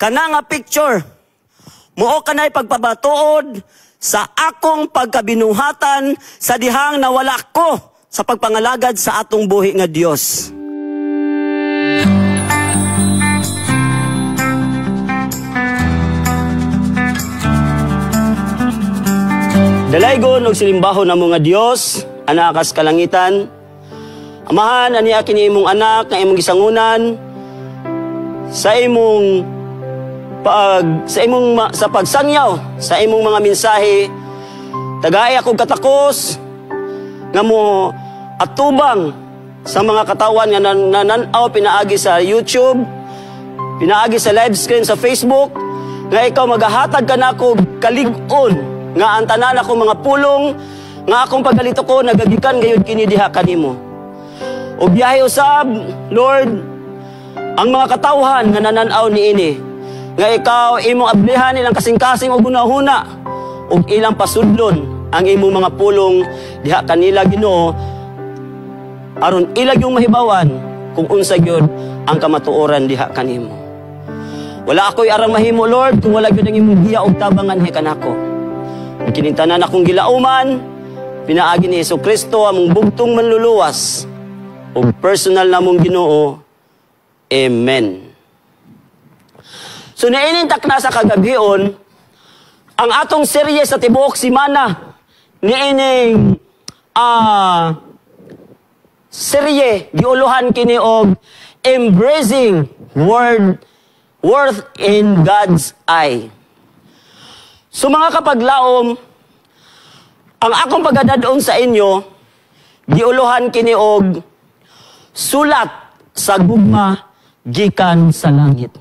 kana nga picture, muo kanay pagpabatuod sa akong pagkabinuhatan sa dihang nawala ko sa pagpangalagad sa atong buhi nga Dios. Dalaygon og silimbaho na mga Dios, anakas kalangitan. Amahan ani kini imong anak nga imong gisangunan sa imong sa pagsangyaw sa imong mga mensahe. Tagay akong katakos nga mo atubang sa mga katawan nga nananaw pinaagi sa YouTube, pinaagi sa live screen sa Facebook, nga ikaw magahatag ka na ako kalig-on nga ang tanan ako mga pulong nga akong pagkalito ko nagagikan gayud kini diha kanimo. O biyahe usab, Lord, ang mga katawhan nga nananaw niini, nga ikaw imong ablihan ilang kasing-kasing o gunahuna o ilang pasudlon ang imong mga pulong diha kanila Ginoo aron ilag yung mahibawan kung unsa gyud ang kamatuoran diha kanimo. Wala ako'y arang mahimo, Lord, kung wala gyud ang imong giya og tabangan kanako. Kinintanan akong gilauman pinaagi ni Jesucristo among bugtong manluluwas o personal namong Ginoo. Amen. So nainintak na sa kagabion ang atong serye sa tibuok simana niining serye giuluhan kini og embracing worth in God's eye. So mga kapaglaom, ang akong pagdadon sa inyo giuluhan kini og sulat sa gugma gikan sa langit.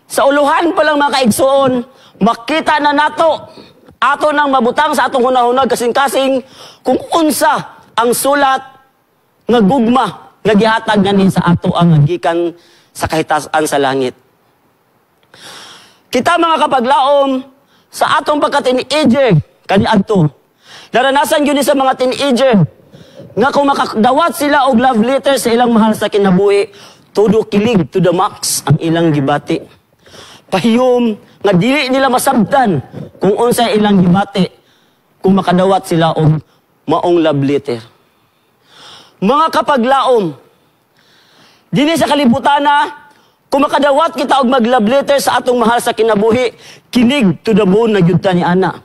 Sa uluhan pa lang mga kaigsoon, makita na nato ato nang mabutang sa atong hunahunag kasing-kasing kung unsa ang sulat nga gugma nga gihatag ganin sa ato ang gikan sa kahitasan sa langit. Kita mga kapaglaom sa atong pagka-teenager kaniadto, naranasan gyud sa mga teenager nga kung makadawat sila og love letter sa ilang mahal sa kinabuhi, todo kilig to the max ang ilang gibati. Pahiyom nga dili nila masabtan kung unsa ilang gibati kung makadawat sila og maong love letter. Mga kapaglaom, dinhi sa kalibutana, kung makadawat kita og mag-love letter sa atong mahal sa kinabuhi, kinig to the bone na gyud ta ni ana.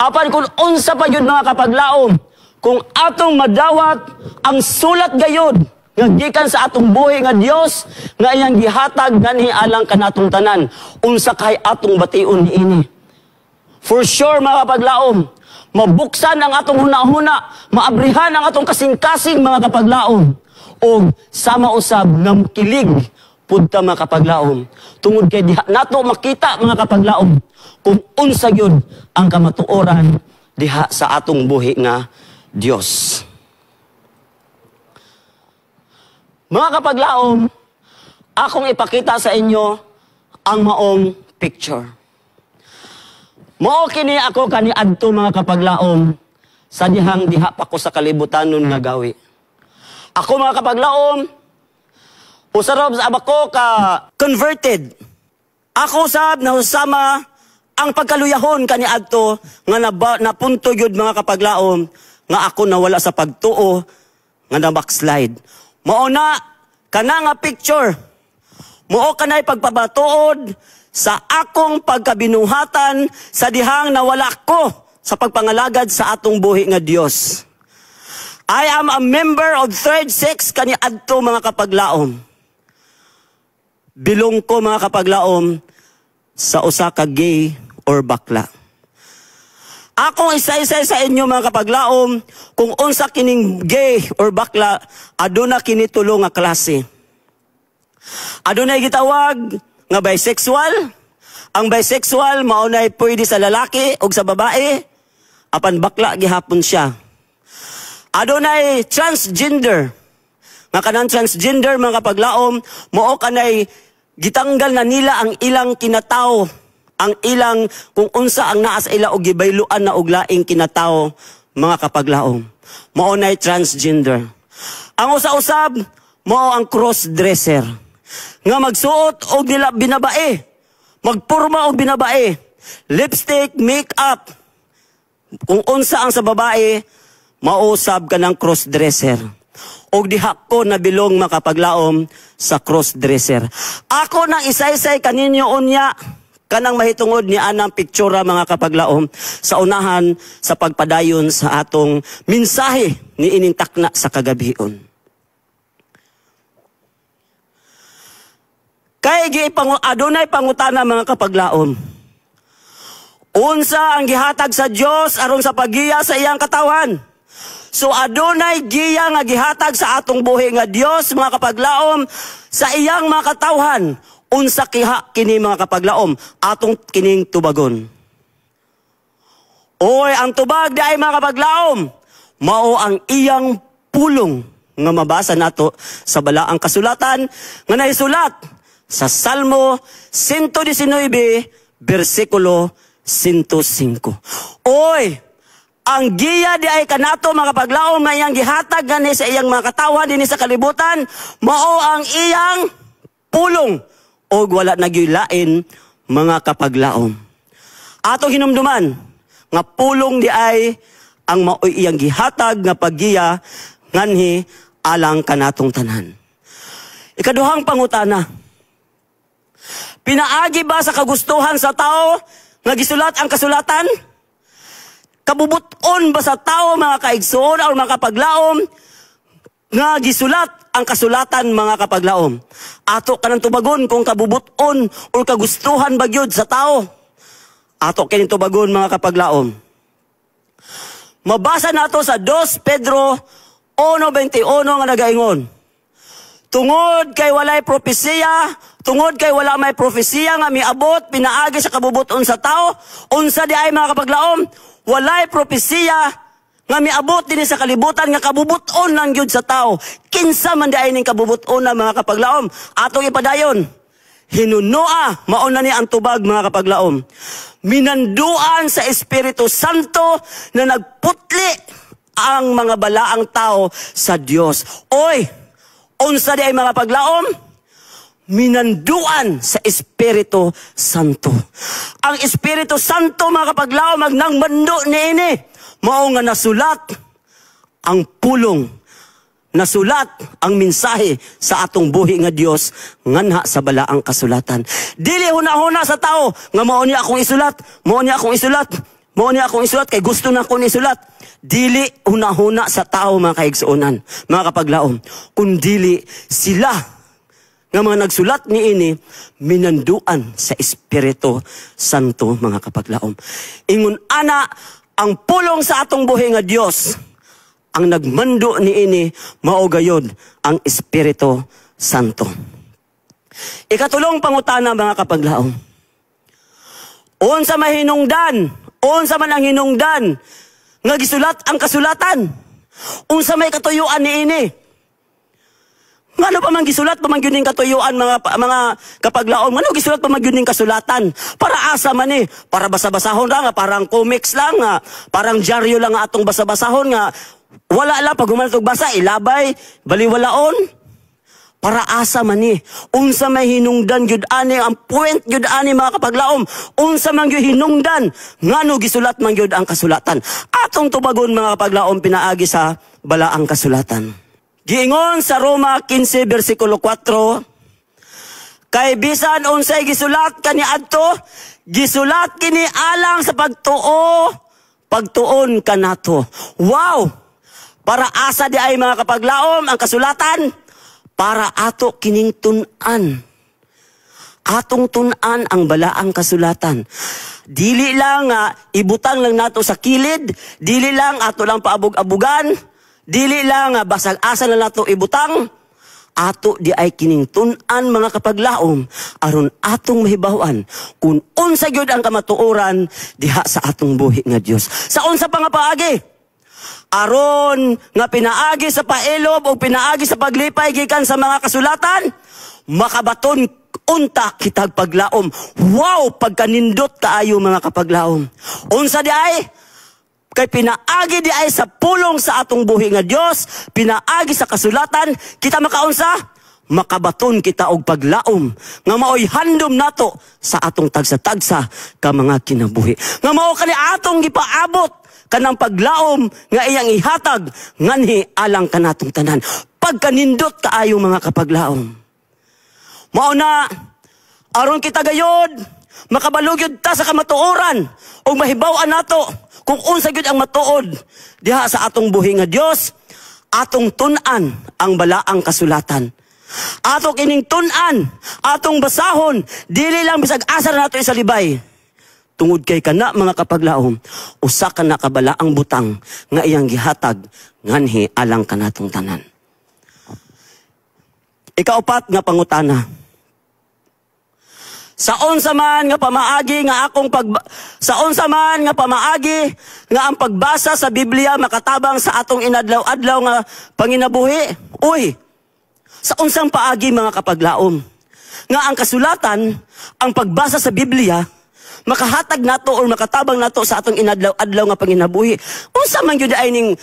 Apan kung unsa pa gyud mga kapaglaom, kung atong madawat ang sulat gayud nga gikan sa atong buhi nga Dios nga iyang gihatag nganhi alang kanatong tanan, unsa kay atong bation niini. For sure mga kapaglaom, mabuksan ang atong hunahuna, maabrihan ang atong kasing-kasing mga kapaglaom, o sama usab nga kilig pudta mga kapaglaom. Tungod kay diha nato makita mga kapaglaom kung unsa gyud ang kamatuoran diha sa atong buhi nga Dios. Mga kapaglaom, akong ipakita sa inyo ang maong picture. Mao kini ako kaniadto mga kapaglaom sa dihang diha pa ko sa kalibutanon nga gawi. Ako mga kapaglaom, usarab sa abako ka converted. Ako sab na usama ang pagkaluyahon kaniadto nga napunto gyud mga kapaglaom nga ako nawala sa pagtuo nga na backslide. Mao na kana nga picture. Mao kanay pagpabatuod sa akong pagkabinuhatan sa dihang nawala ko sa pagpangalagad sa atong buhi nga Dios. I am a member of third sex kaniadto mga kapaglaom. Bilong ko mga kapaglaom sa usa ka gay or bakla. Akong isa-isa sa inyo mga kapaglaom, kung unsa kining gay or bakla, aduna kini tulo nga klase. Adunay gitawag nga bisexual. Ang bisexual maunay pwede sa lalaki o sa babae, apan bakla gihapon siya. Adunay transgender. Nga kanang transgender mga kapaglaom, mao kanay gitanggal na nila ang ilang kinatao, ang ilang kung unsa ang naa sa ila og gibayluan na og laing kinatao mga kapaglaom. Mao nay transgender. Ang usa-usab mao ang cross-dresser. Nga magsuot og nila binabae magpurma og binabae, lipstick, makeup. Kung unsa ang sa babae, mausab ka ng crossdresser. Og dihak ko na bilong makapaglaom sa crossdresser. Ako nang isaysay kaninyo unya, kanang mahitungod ni anang piktura mga kapaglaom sa unahan sa pagpadayon sa atong mensahe ni ining takna sa kagabion. Kay adunay pangutana mga kapaglaom. Unsa ang gihatag sa Dios aron sa paggiya sa iyang katawan? So adunay giya nga gihatag sa atong buhi nga Dios mga kapaglaom sa iyang mga katawhan. Unsa kiha kini mga kapaglaom atong kining tubagon. Oy, ang tubag di ay mga kapaglaom mao ang iyang pulong nga mabasa nato sa balaang kasulatan nga naisulat sa Salmo 119 bersikulo 105. Oy, ang giya di ay kanato mga kapaglaom na iyang gihatag gani sa iyang mga katawan din sa kalibutan, mao ang iyang pulong o wala nagyulain mga kapaglaom. Atong hinumduman nga pulong di ay ang mao iyang gihatag nga paggiya nganhi alang kanatong tanan. Ikaduhang pangutana. Pinaagi ba sa kagustuhan sa tao nga gisulat ang kasulatan? Kabubuton ba sa tao mga kaigsoon o mga kapaglaom nga gisulat ang kasulatan mga kapaglaom? Ato kanang tubagon kung kabubuton o kagustuhan ba gyud sa tao? Ato kining tubagon mga kapaglaom. Mabasa nato sa 2 Pedro 1:21 nga nagaingon. Tungod kay walay propesiya, tungod kay wala may propesiya nga miabot pinaagi sa kabubuton sa tao, unsa di ay mga kapaglaom? Walay propesiya nga miabot din sa kalibutan nga kabubuton lang gyud sa tao. Kinsa man di ay ning kabubuton na mga kapaglaom? Atong ipadayon. Hinunoa, mauna ni ang tubag mga kapaglaom. Minanduan sa Espiritu Santo na nagputli ang mga balaang tao sa Dios. Oy, unsa di ay mga kapaglaom? Minanduan sa Espiritu Santo. Ang Espiritu Santo mga kapaglaom magnang mando niini mao nga nasulat ang pulong, nasulat ang mensahe sa atong buhi nga Dios nganha sa balaang kasulatan. Dili hunahuna sa tao nga mao ni akong isulat, mao ni akong isulat, mao ni akong isulat kay gusto na ko ni isulat. Dili hunahuna sa tao mga kaigsuonan, mga kapaglaom, kundili sila nga mga nagsulat ni ini minanduan sa Espiritu Santo mga kapaglaom. Ingon ana ang pulong sa atong buhi nga Dios ang nagmando ni ini mao gayud ang Espiritu Santo. Ikatulong pangutana mga kapaglaom. Unsa may hinungdan? Unsa man ang hinungdan nga gisulat ang kasulatan? Unsa may katuyuan ni ini? Ngano pa man gisulat pa man gyud ning katuyuan mga kapaglaom? Ngano gisulat pa man gyud ning kasulatan? Para asa man ni? Para basa-basahon ra nga parang comics lang nga, parang dyaryo lang nga atong basa-basahon nga wala lang pag humanatog basa ilabay, baliwalaon. Para asa man ni? Unsa may hinungdan gyud ani ang point gyud ani mga kapaglaom? Unsa man gyud hinungdan? Ngano gisulat man gyud ang kasulatan? Atong tubagon mga kapaglaom pinaagi sa balaang kasulatan. Giingon sa Roma 15 bersikulo 4, kay bisan unsay gisulat kaniadto, gisulat kini alang sa pagtuon kanato. Wow! Para asa di ay mga kapaglaom ang kasulatan? Para ato kining tun-an. Atong tun-an ang balaang kasulatan. Dili lang ibutang lang nato sa kilid, dili lang ato lang paabog-abugan, dili lang basag-asa na nato ibutang, ato di ay kining tun-an mga kapaglaom aron atong mahibaw-an kung unsa gyud ang kamatuoran diha sa atong buhi nga Dios. Sa unsa pa nga paagi? Aron nga pinaagi sa pailob o pinaagi sa paglipay gikan sa mga kasulatan, makabaton unta kitag paglaom. Wow, pagkanindot kaayo mga kapaglaom. Unsa di ay? Kay pinaagi di ay sa pulong sa atong buhi nga Dios, pinaagi sa kasulatan, kita makaunsa? makabaton kita og paglaom nga maoy handom nato sa atong tagsa-tagsa ka mga kinabuhi. Nga mao kani atong gipaabot kanang paglaom nga iyang ihatag nganhi alang kanatong tanan. Pagkanindot kaayo mga kapaglaom. Mao na aron kita gayod makabalugyod ta sa kamatuoran ug mahibaw-an nato kung unsa gyud ang matuod diha sa atong buhi nga Dios. Atong tun-an ang balaang kasulatan. Ato kining tun-an, atong basahon, dili lang bisag asar nato sa libay. Tungod kay kana mga kapaglaom, usa ka na kabalaang butang nga iyang gihatag nganhi alang kanatong tanan. Ikaupat nga pangutana. Saon sa man nga pamaagi nga ang pagbasa sa Biblia makatabang sa atong inadlaw-adlaw nga panginabuhi. Uy, sa unsang paagi mga kapaglaom, nga ang kasulatan, ang pagbasa sa Biblia, makahatag nato o makatabang nato sa atong inadlaw-adlaw nga panginabuhi. Unsa man gyud ay ning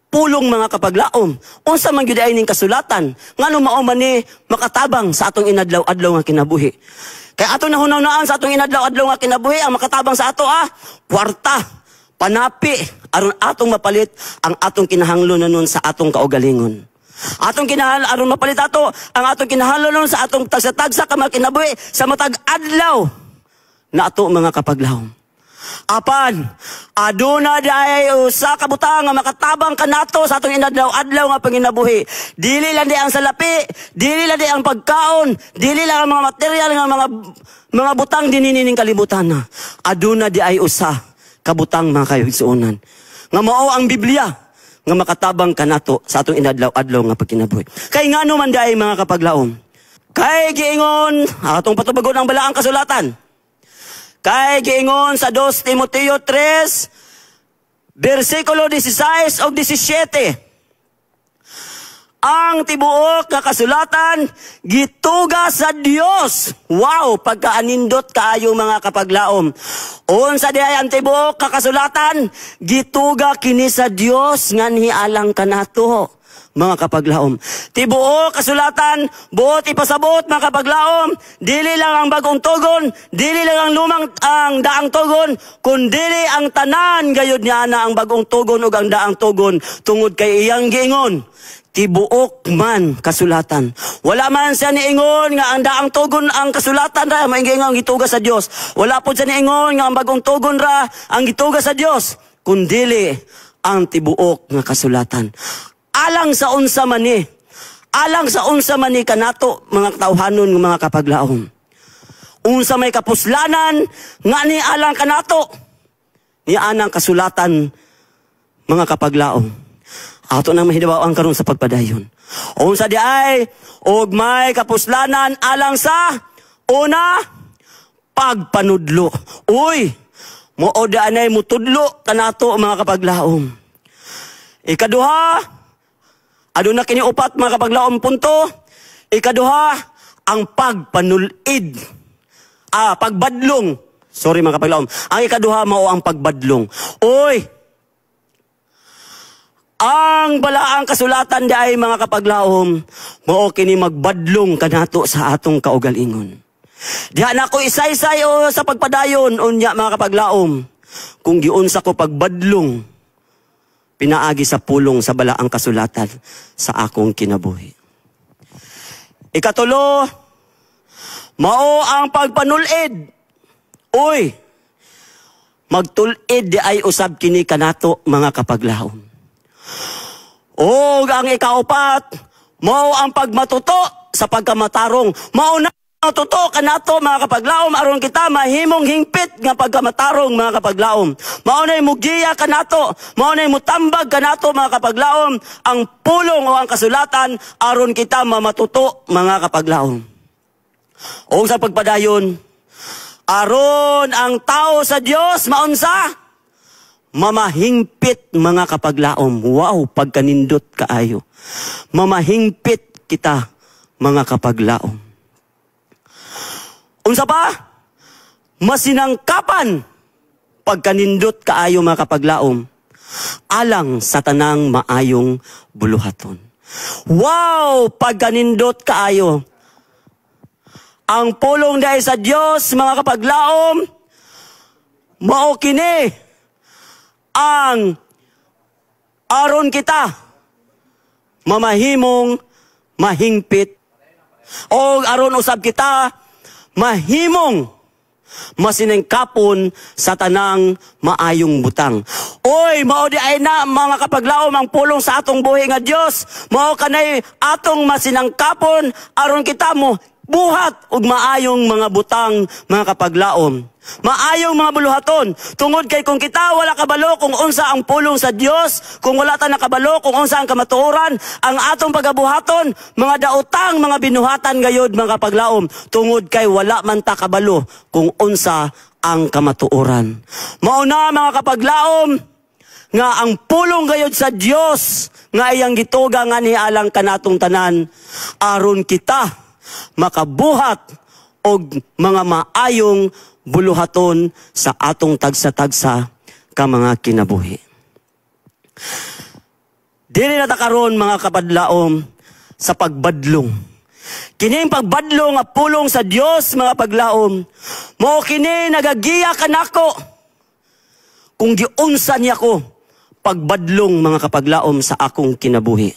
pulong mga kapaglaom, unsa man gyud ay ning kasulatan, ngano mao man ni makatabang sa atong inadlaw-adlaw nga kinabuhi. Kay atong nahunaw-naan sa atong inadlaw-adlaw nga kinabuhi, ang makatabang sa ato kwarta, panapi, aron atong mapalit ang atong kinahanglanon sa atong kaugalingon. Aron mapalit ato ang atong kinahanglanon sa atong tagsa-tagsa ka mga kinabuhi sa matag adlaw na ato mga kapaglaom. Apan, aduna day usa ka butang nga makatabang kanato sa atong inadlaw-adlaw nga panginabuhi. Dili lang di ang salapi, dili lang di ang pagkaon, dili lang ang mga material nga mga butang dininining kalibutan na. Aduna di ay usa ka butang mga kaigsuonan. Nga mao ang Biblia nga makatabang kanato sa atong inadlaw-adlaw nga pagkinabuhi. Kay ngano man day mga kapaglaom? Kay giingon atong patubagon ang balaang kasulatan. Kay giingon sa 2 Timoteo 3 versikulo 16 o 17. Ang tibuok nga kasulatan gituga sa Dios. Wow, pagkaanindot kaayo mga kapaglaom. Unsa diay ang tibuok nga kasulatan gituga kini sa Dios nganhi alang kanato. Mga kapaglaom, tibuok kasulatan, buot ipasabot mga kapaglaom, dili lang ang bagong tugon, dili lang ang lumang ang daang tugon, kundi ang tanan gayud niya na ang bagong tugon ug ang daang tugon tungod kay iyang giingon. Tibuok man kasulatan. Wala man siya niingon nga ang daang tugon ang kasulatan ra maingon ang gituga sa Dios. Wala po siya niingon nga ang bagong tugon ra ang gituga sa Dios, kundi ang tibuok nga kasulatan. Alang sa unsa man ni. Alang sa unsa man ni kanato mga tawhanon ng mga kapaglaom. Unsa may kapuslanan nga ni alang kanato. Ni anang kasulatan mga kapaglaom. Ato nang mahidawaon karon sa pagpadayon. Unsa di ay og may kapuslanan alang sa una pagpanudlo. Uy, mao di anay mutudlo kanato mga kapaglaom. Ikaduha, aduna kini upat mga kapaglaom punto. Ikaduha, ang pagpanulid. Pagbadlong. Sorry mga kapaglaom. Ang ikaduha mao ang pagbadlong. Oy, ang balaang kasulatan di ay mga kapaglaom, mao kini magbadlong kanato sa atong kaugalingon. Diha na ko isaysay sa pagpadayon unya mga kapaglaom. Kung giunsa ko pagbadlong pinaagi sa pulong sa balaang kasulatan sa akong kinabuhi. Ikatulo, mao ang pagpanulid. Uy, magtulid di ay usab kini kanato mga kapaglaom. O ang ikaupat, mao ang pagmatuto sa pagkamatarong. Mao na matuto kanato mga kapaglaom aron kita mahimong hingpit nga pagkamatarong mga kapaglaom. Mao nay mugiya kanato, mao nay mutambag kanato mga kapaglaom ang pulong o ang kasulatan aron kita mamatuto mga kapaglaom. O sa pagpadayon, aron ang tao sa Dios maunsa? Mamahingpit mga kapaglaom. Wow, pagkanindot kaayo. Mamahingpit kita mga kapaglaom. Unsa pa? Masinangkapan pagkanindot kaayo mga kapaglaom. Alang sa tanang maayong buluhaton. Wow, pagkanindot kaayo. Ang pulong dahil sa Dios, mga kapaglaom, mao kini ang aron kita mamahimong mahingpit o aron usab kita mahimong masinengkapon sa tanang maayong butang. Oy, mao di ay na mga kapaglaom ang pulong sa atong buhi nga Dios. Mao kanay atong masinangkapon aron kita mo buhat og maayong mga butang, mga kapaglaom. Maayong mga buluhaton. Tungod kay kung kita wala kabalo kung unsa ang pulong sa Dios, kung wala ta nakabalo kung unsa ang kamatuoran, ang atong pagabuhaton, mga daotang, mga binuhatan gayod, mga kapaglaom. Tungod kay wala man ta kabalo kung unsa ang kamatuoran. Mao na, mga kapaglaom, nga ang pulong gayod sa Dios nga iyang gituga nga nialang kanatong tanan aron kita makabuhat og mga maayong buluhaton sa atong tagsa-tagsa ka mga kinabuhi. Dili na ta karon, mga kapadlaom, sa pagbadlong. Kining pagbadlong nga pulong sa Dios, mga paglaom, mao kini nagagiya kanako kung giunsa niya ko pagbadlong, mga kapaglaom, sa akong kinabuhi.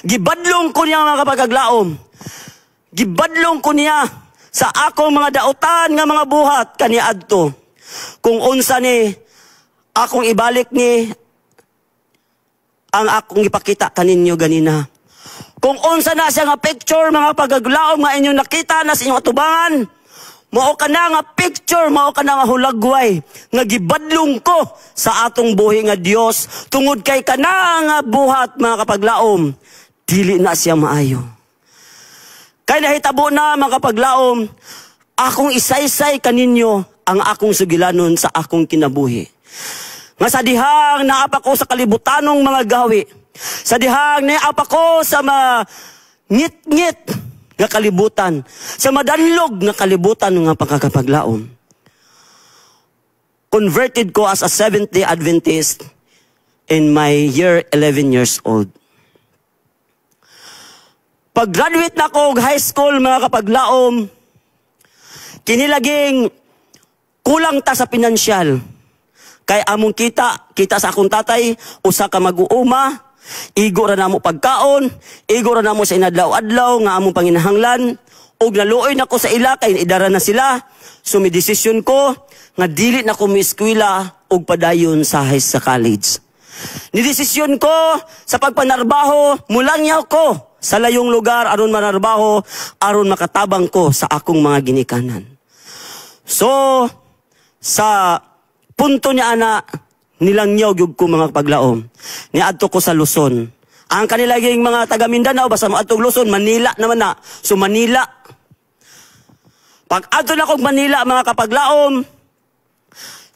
Gibadlong ko niya, mga kapaglaom. Gibadlong ko niya sa akong mga daotan nga mga buhat kaniadto. Kung unsa ni akong ibalik ni ang akong ipakita kaninyo ganina. Kung unsa na siya nga picture, mga pagaglaom nga inyong nakita na sa inyong atubangan, mao ka na nga picture, mao ka na nga hulagway nga gibadlong ko sa atong buhi nga Dios tungod kay kana nga buhat, mga kapaglaom, dili na siya maayo. Kay nahitabo na, mga kapaglaom, akong isaysay kaninyo ang akong sugilanon sa akong kinabuhi. Nga sa dihang naapa ko sa kalibutanong mga gawi, sa dihang naapa ko sa mga ngit-ngit nga kalibutan, sa madanlog nga kalibutan nga pagkakapaglaom. Converted ko as a Seventh-day Adventist in my year 11 years old. Pag-graduate na ko high school, mga kapaglaom, kinilaging kulang ta sa pinansyal. Kay among kita sa akong tatay, usa ka mag-uuma, igo ra namo pagkaon, igo ra namo sa inadlaw-adlaw nga among panginahanglan, og naluoy na ko sa ila, kay idara na sila, sumidesisyon ko, nga dili na ko mieskwela og padayon sa college. Nidesisyon ko sa pagpanarbaho, mulangyaw ko sa layong lugar aron manarbaho, aron makatabang ko sa akong mga ginikanan. So, sa punto niya ana, nilangyaw gyud ko, mga paglaom. Niadto ko sa Luzon. Ang kanilaging mga taga Mindanao, basta maadtog Luzon, Manila naman na. So Manila. Pag adto na kog Manila, mga kapaglaom,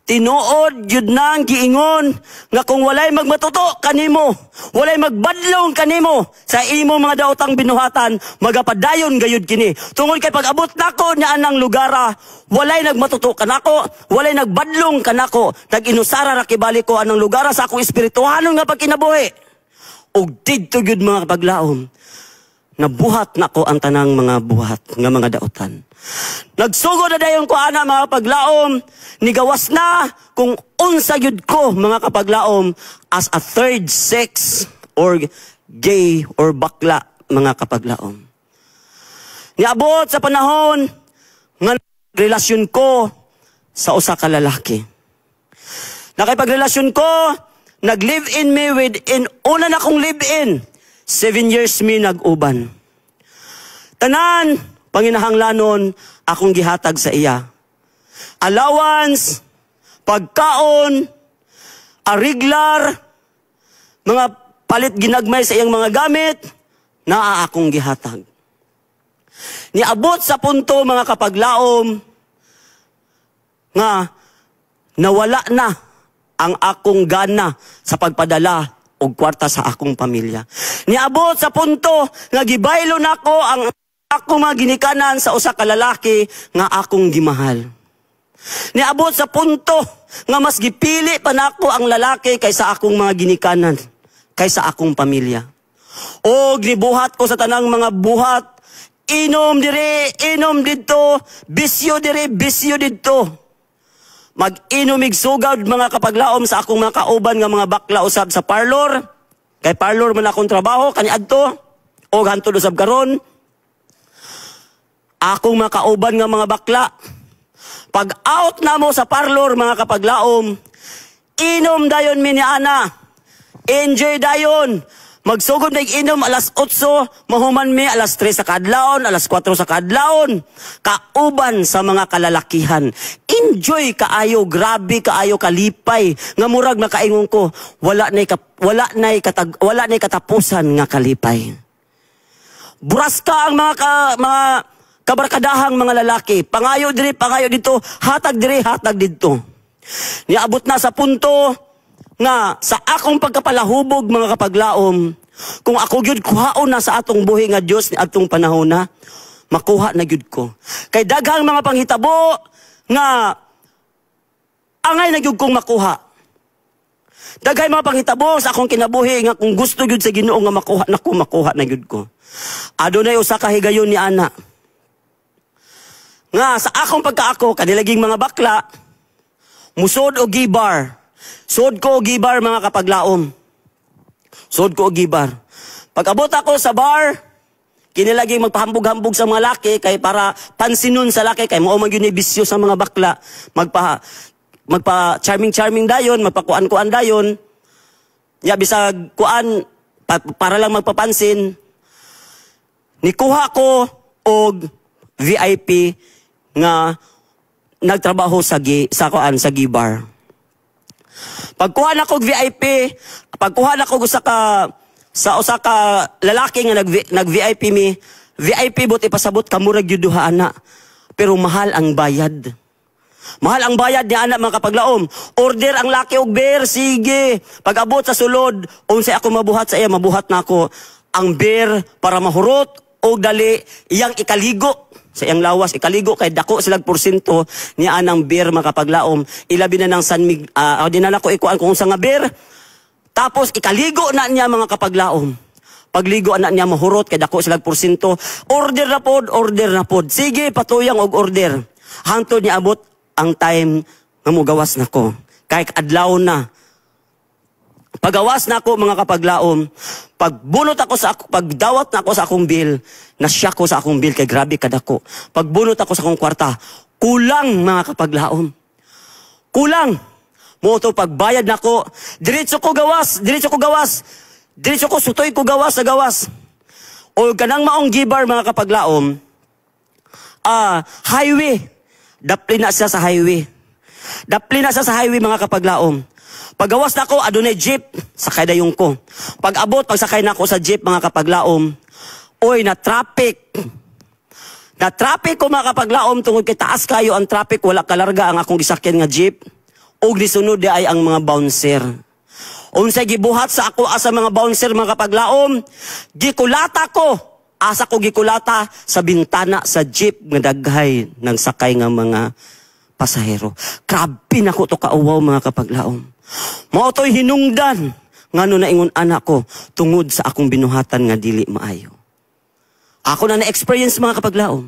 tinuod yun nang giingon nga kung walay magmatuto kanimo, walay magbadlong kanimo sa imo mga daotang binuhatan, magapadayon gayud kini. Tungod kay pag-abot nako niya anang lugara, walay nagmatuto kanako, walay nagbadlong kanako, nag-inusara ra kibali ko anang lugara sa akong espirituhanon nga pagkinabuhi. Og didto gyud, mga kapaglaom, nabuhat nako ang tanang mga buhat nga mga daotan. Nagsugod na dayon ko ana, mga paglaom, nigawas na kung unsa gyud ko, mga kapaglaom, as a third sex or gay or bakla, mga kapaglaom. Niabot sa panahon nga relasyon ko sa usa ka lalaki. Nakipagrelasyon ko, nag-live-in me within, una na kong live-in, 7 years mi nag-uban. Tanan, panginahanglanon, akong gihatag sa iya. Allowance, pagkaon, ariglar, mga palit ginagmay sa iyang mga gamit, naa akong gihatag. Niabot sa punto, mga kapaglaom, nga nawala na ang akong gana sa pagpadala og kwarta sa akong pamilya. Niabot sa punto nga gibaylo nako ang akong mga ginikanan sa usa ka lalaki nga akong gimahal. Niabot sa punto nga mas gipili pa nako ang lalaki kaysa akong mga ginikanan, kaysa akong pamilya. O nibuhat ko sa tanang mga buhat, inom dire, inom dito, bisyo dire, bisyo dito. Mag-inomig sugad mga kapaglaom sa akong mga kauban nga mga bakla usab sa parlor. Kay parlor man akong trabaho, kaniadto, o hantod usab karon. Akong mga kauban nga mga bakla. Pag out na mo sa parlor mga kapaglaom, inom dayon mi ni ana. Enjoy dayon. Magsugod na inom alas 8, mahuman mi alas 3 sa kadlawon, alas 4 sa kadlawon. Kauban sa mga kalalakihan. Enjoy kaayo, grabe kaayo kalipay. Nga murag makaingon ko, wala nay katapusan nga kalipay. Buras ka ang mga kabarkadahang mga lalaki. Pangayo diri, pangayo dito, hatag diri, hatag dito. Niabot na sa punto nga sa akong pagkapalahubog mga kapaglaom, kung ako gyud kuhaon na sa atong buhi nga Dios ni atong panahon na, makuha na gyud ko. Kay daghang mga panghitabo nga angay na gyud kong makuha. Daghang mga panghitabo sa akong kinabuhi nga kung gusto gyud sa Ginoo nga makuha na gyud ko. Adunay usa ka higayon ni ana. Nga sa akong pagkaako kanilaging mga bakla, musod o gibar. Sod ko o gibar mga kapaglaom. Sod ko o gibar. Pag abot ako sa bar, kinilaging magpahambog-hambog sa mga laki kay para pansinon sa laki kay mao man gyud ni bisyo sa mga bakla. Magpa charming dayon, magpakuan-kuan dayon. Ya bisag kuan para lang magpapansin. Nikuha ko og VIP nga nagtrabaho sa gibar. Pagkuha na ko VIP, pagkuha na ko sa usa ka lalaki nga nag-VIP mi, VIP buti pasabot kamurag gyud duha ana. Pero mahal ang bayad. Mahal ang bayad ni ana mga kapaglaom. Order ang laki og beer, sige. Pag abot sa sulod, unsay ako mabuhat sa iya, mabuhat na ako ang beer para mahurot og dali iyang ikaligo. Sa iyang lawas, ikaligo kay dako silag porsyento ni anang beer makapaglaom. Ilabi na ng dinala ko ikuan kung sa nga beer. Tapos ikaligo na niya mga kapaglaom. Pagligo na niya mahurot kay dako silag porsyento. Order na pod. Sige, patuyang og order. Hangtod niya abot ang time nga mugawas nako. Kay adlaw na. Pagawas na ako mga kapaglaom, pagbunot ako pagdawat na ako sa akong bill, nasya ko sa akong bill kay grabe kadako. Pagbunot ako sa akong kwarta, kulang mga kapaglaom. Kulang. Mo to pagbayad nako, diretso ko sutoy ko gawas sa gawas. O kanang maong gibar mga kapaglaom, highway. Dapli na siya sa highway. Mga kapaglaom. Pagawas na ko, adunay jeep, sakay dayong ko. Pag abot, pagsakay na ko sa jeep, mga kapaglaom, oy, na-traffic. Na-traffic ko, mga kapaglaom, tungod kay taas kayo ang traffic, wala kalarga ang akong gisakyan nga jeep. O gisunod ay ang mga bouncer. Unsay gibuhat sa ako asa mga bouncer, mga kapaglaom, gikulata ko. Asa ko gikulata sa bintana sa jeep nga daghay ng sakay nga mga pasahero. Grabe na ko to kauwaw, mga kapaglaom. Mao to'y hinungdan ngano na ingon anak ko tungod sa akong binuhatan nga dili maayo. Ako na na-experience mga kapaglaom.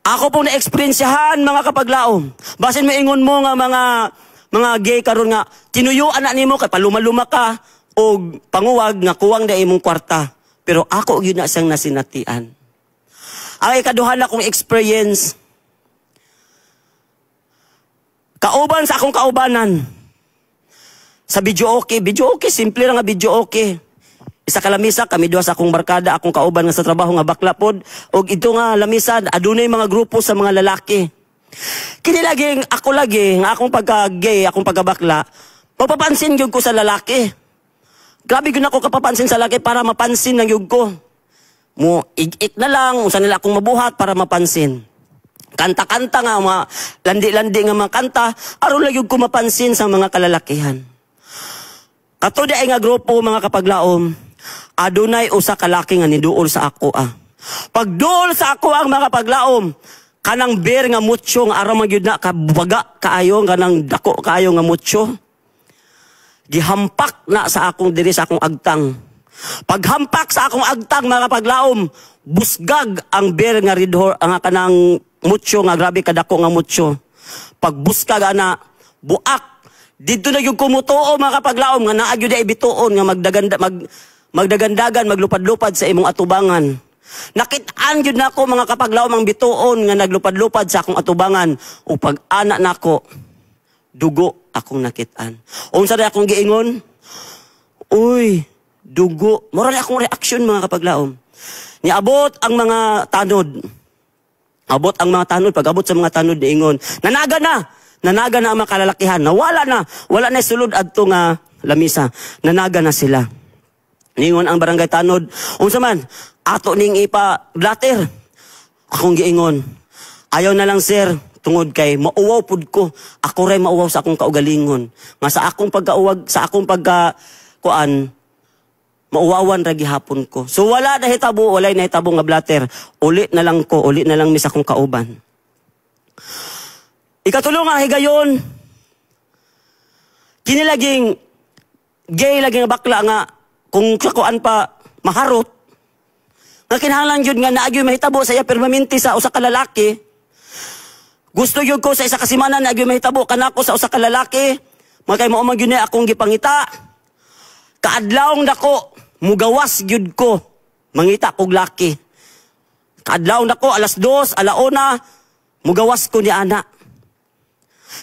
Ako pong na-experiencehan mga kapaglaom. Basin maingon mo nga mga gay karon nga tinuyuan na nimo kay paluma-luma ka og panguwag nga kuwang da imong kwarta. Pero ako gyud na siyang nasinatian. Ang ikaduha na kong experience, kauban sa akong kaubanan. Sa video okay, simple lang nga video okay. Isa ka lamisa, kami duha sa akong barkada, akong kauban nga sa trabaho nga bakla pod. Og ito nga lamisa, adunay mga grupo sa mga lalaki. Kini laging, ako lagi, nga akong pagka-gay, akong pagka-bakla, papapansin yun ko sa lalaki. Grabe yun ako kapapansin sa lalaki para mapansin ng yun ko. Mo, ik na lang, usan nila akong mabuhat para mapansin. Kanta-kanta nga, mga landi-landi nga mga kanta, aron lang yung kumapansin sa mga kalalakihan. Kato di ay nga grupo mga kapaglaom, adunay usa ka laki nga niduol sa ako Pagduol sa ako ang mga kapaglaom, kanang beer nga mucho nga aram magyud na kabaga kaayo kanang dako kaayo nga mucho. gihampak na sa akong diri sa akong agtang. Paghampak sa akong agtang mga kapaglaom, busgag ang bear nga ridhor ang kanang mucho nga grabe kadako nga mucho. Pagbusgag ana buak dito na yung kumutuo mga kapaglaom nga naagyo di bituon nga magdagandagan maglupad-lupad sa imong atubangan. Nakit-an yun nako mga kapaglaom ang bituon nga naglupad-lupad sa akong atubangan o pag-ana nako dugo akong nakit-an. Unsa na akong giingon? Uy, dugo. Mura akong reaksyon mga kapaglaom. Niabot ang mga tanod. Abot ang mga tanod. Pag abot sa mga tanod niingon, nanaga na ang mga kalalakihan. Nawala na. Wala na sulod adto nga lamisa. Nanaga na sila. Niingon ang barangay tanod. Unsa man, ato ning ipa blatter. Akong giingon, ayaw na lang sir, tungod kay mauwaw pud ko. Ako ray mauwaw sa akong kaugalingon. Nga sa akong pagkauwag, sa akong pagkakuan, mauwawan ra gihapon ko. So wala na hitabo, walay na hitabo nga blatter. Uli na lang ko, uli na lang mi sa akong kauban. Ikatulo nga higayon, kinilaging gay laging bakla nga kung kakuan pa maharot. Nga kinahanglan yun nga naagyo mahitabo sa iya permanente sa usa ka lalaki. Gusto yun ko sa isa kasimanan naagyo mahitabo kanako sa usa ka lalaki. Makay mao man gyud akong gipangita. Kaadlawng dako mugawas gyud ko mangita kog laki. Kaadlawng dako alas 2, alauna mugawas ko ni ana.